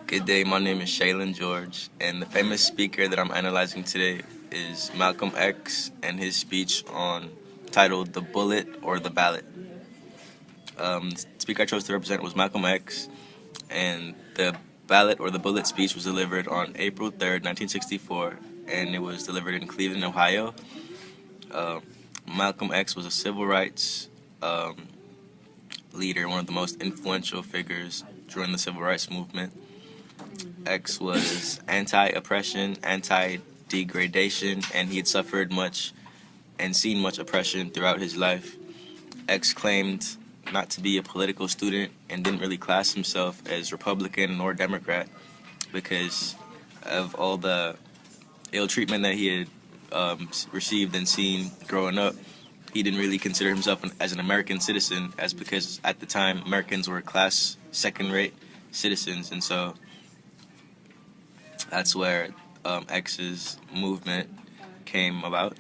Good day, my name is Shaelen George, and the famous speaker that I'm analyzing today is Malcolm X and his speech titled The Bullet or the Ballot. The speaker I chose to represent was Malcolm X, and the ballot or the bullet speech was delivered on April 3rd, 1964, and it was delivered in Cleveland, Ohio. Malcolm X was a civil rights leader, one of the most influential figures during the civil rights movement. X was anti-oppression, anti-degradation, and he had suffered much and seen much oppression throughout his life. X claimed not to be a political student and didn't really class himself as Republican nor Democrat because of all the ill treatment that he had received and seen growing up. He didn't really consider himself as an American citizen, as because at the time Americans were class second-rate citizens, and so that's where X's movement came about.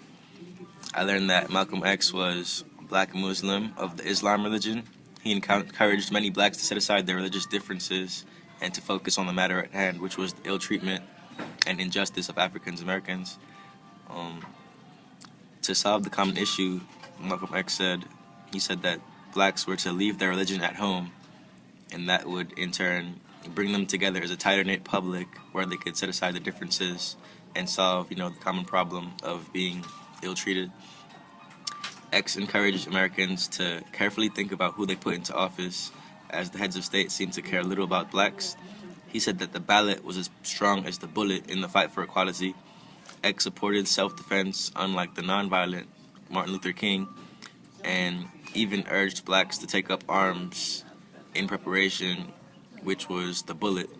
I learned that Malcolm X was a black Muslim of the Islam religion. He encouraged many blacks to set aside their religious differences and to focus on the matter at hand, which was the ill treatment and injustice of African Americans. To solve the common issue, Malcolm X said that blacks were to leave their religion at home, and that would in turn bring them together as a tighter-knit public where they could set aside the differences and solve, the common problem of being ill-treated. X encouraged Americans to carefully think about who they put into office, as the heads of state seemed to care little about blacks. He said that the ballot was as strong as the bullet in the fight for equality. X supported self-defense, unlike the nonviolent Martin Luther King, and even urged blacks to take up arms in preparation, which was the bullet.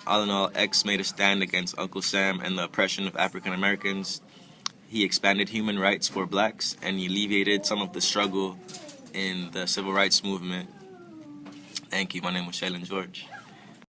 All in all, X made a stand against Uncle Sam and the oppression of African Americans. He expanded human rights for blacks, and he alleviated some of the struggle in the civil rights movement. Thank you. My name was Shaelen George.